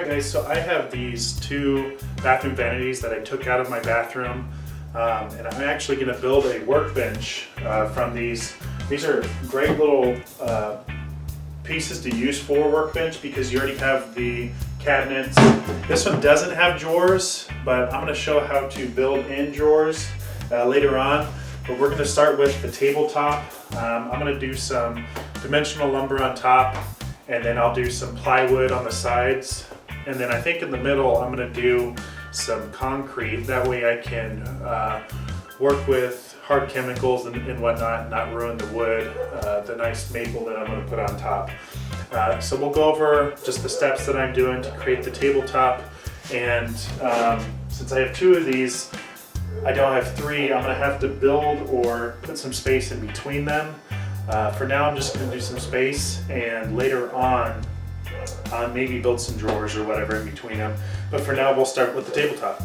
Alright guys, so I have these two bathroom vanities that I took out of my bathroom, and I'm actually going to build a workbench from these. These are great little pieces to use for a workbench because you already have the cabinets. This one doesn't have drawers, but I'm going to show how to build in drawers later on. But we're going to start with the tabletop. I'm going to do some dimensional lumber on top, and then I'll do some plywood on the sides. And then I think in the middle I'm going to do some concrete. That way I can work with hard chemicals and whatnot and not ruin the wood, the nice maple that I'm going to put on top. So we'll go over just the steps that I'm doing to create the tabletop. And since I have two of these, I don't have three. I'm going to have to build or put some space in between them. For now, I'm just going to do some space, and later on, maybe build some drawers or whatever in between them. But for now, we'll start with the tabletop.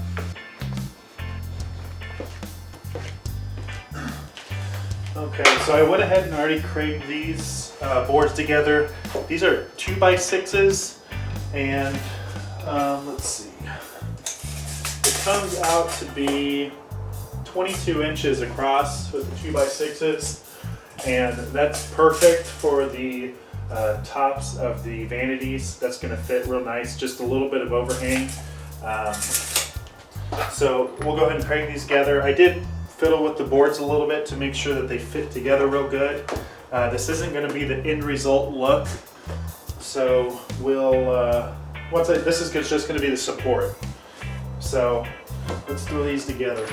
Okay, so I went ahead and already cranked these boards together. These are 2x6s, and let's see. It comes out to be 22 inches across with the 2x6s, and that's perfect for the tops of the vanities. That's going to fit real nice, just a little bit of overhang. So we'll go ahead and crank these together. I did fiddle with the boards a little bit to make sure that they fit together real good. This isn't going to be the end result look, so we'll this is just going to be the support. So let's throw these together.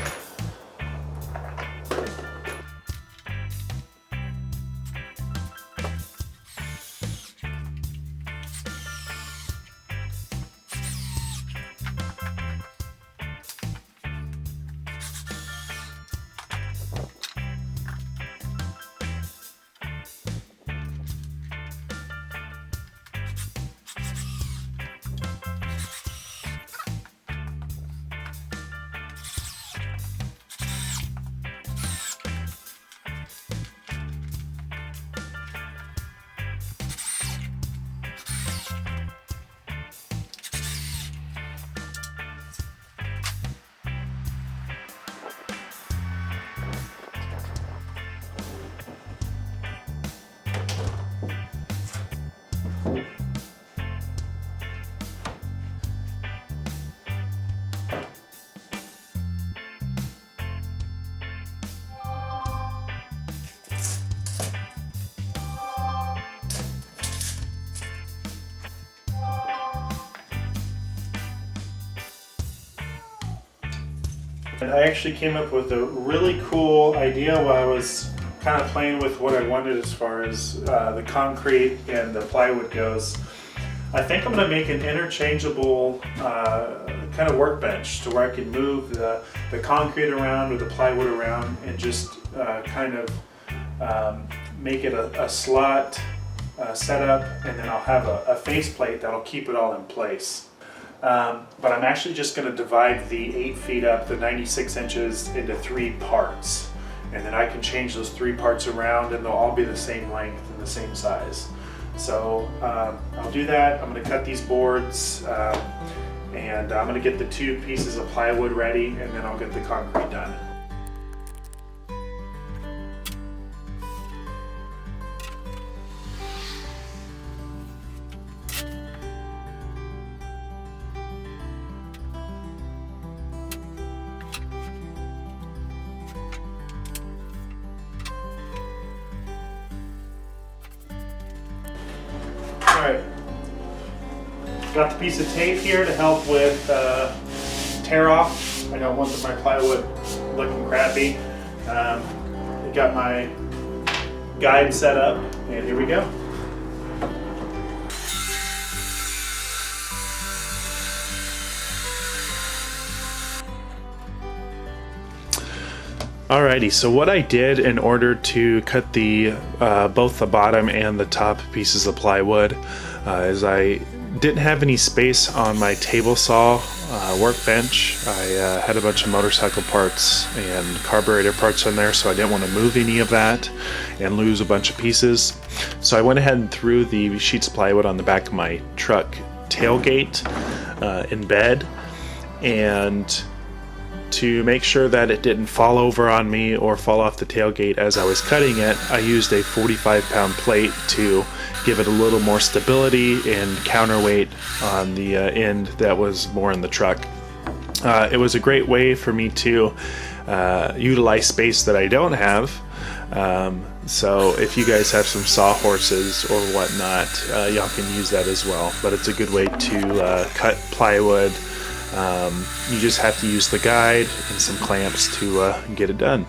And I actually came up with a really cool idea while I was kind of playing with what I wanted as far as the concrete and the plywood goes. I think I'm going to make an interchangeable kind of workbench to where I can move the concrete around or the plywood around and just kind of make it a slot setup, and then I'll have a faceplate that'll keep it all in place. But I'm actually just going to divide the 8 feet up, the 96 inches, into 3 parts. And then I can change those 3 parts around and they'll all be the same length and the same size. So I'll do that. I'm going to cut these boards and I'm going to get the 2 pieces of plywood ready, and then I'll get the concrete done. Alright, got the piece of tape here to help with tear off. I don't want my plywood looking crappy. Got my guide set up, and here we go. Alrighty, so what I did in order to cut the both the bottom and the top pieces of plywood is I didn't have any space on my table saw workbench. I had a bunch of motorcycle parts and carburetor parts in there, so I didn't want to move any of that and lose a bunch of pieces. So I went ahead and threw the sheets of plywood on the back of my truck tailgate in bed, and to make sure that it didn't fall over on me or fall off the tailgate as I was cutting it, I used a 45-pound plate to give it a little more stability and counterweight on the end that was more in the truck. It was a great way for me to utilize space that I don't have. So if you guys have some sawhorses or whatnot, y'all can use that as well. But it's a good way to cut plywood. You just have to use the guide and some clamps to get it done.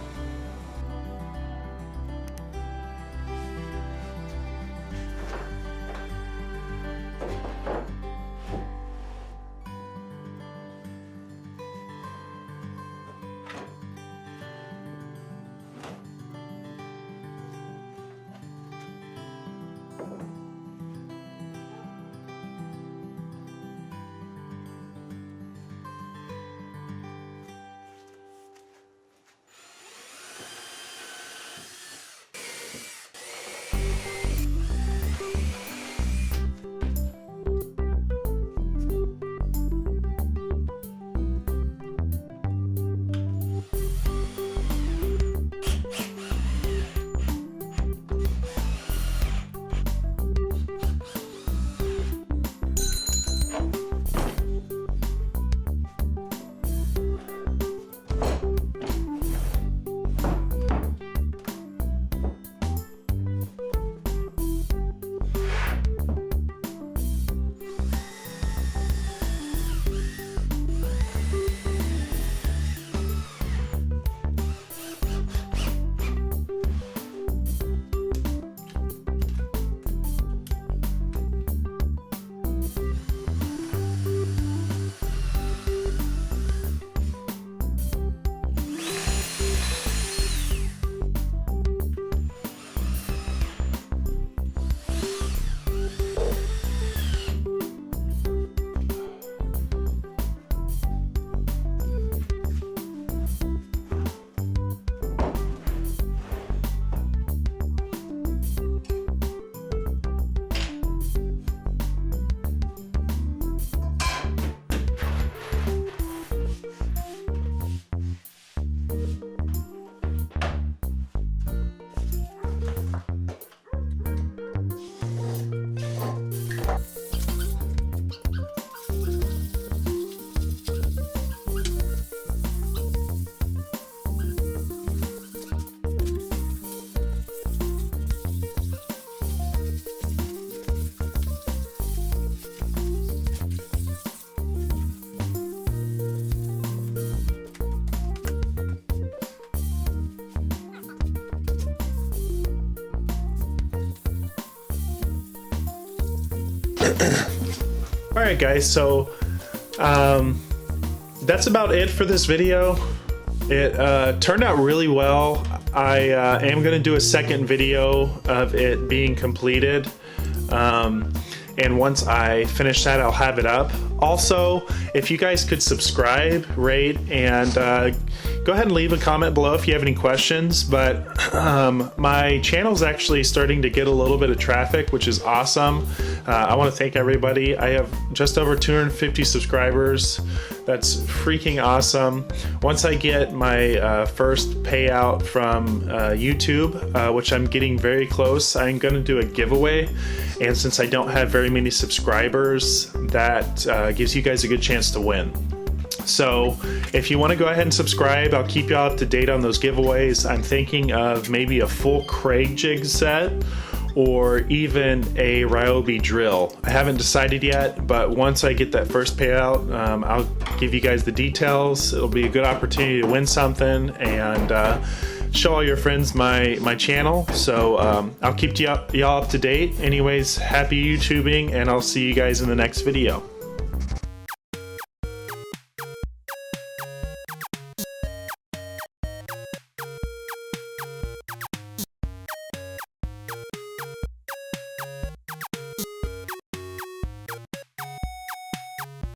Alright guys, so that's about it for this video. It turned out really well. I am going to do a second video of it being completed. And once I finish that, I'll have it up. Also, if you guys could subscribe, rate, and go ahead and leave a comment below if you have any questions. But my channel's actually starting to get a little bit of traffic, which is awesome. I want to thank everybody. I have just over 250 subscribers. That's freaking awesome. Once I get my first payout from YouTube, which I'm getting very close, I'm going to do a giveaway. And since I don't have very many subscribers, that gives you guys a good chance to win. So if you want to go ahead and subscribe, I'll keep you all up to date on those giveaways. I'm thinking of maybe a full Craig jig set or even a Ryobi drill. I haven't decided yet, but once I get that first payout, I'll give you guys the details. It'll be a good opportunity to win something and show all your friends my channel. So I'll keep y'all up to date. Anyways, happy YouTubing, and I'll see you guys in the next video.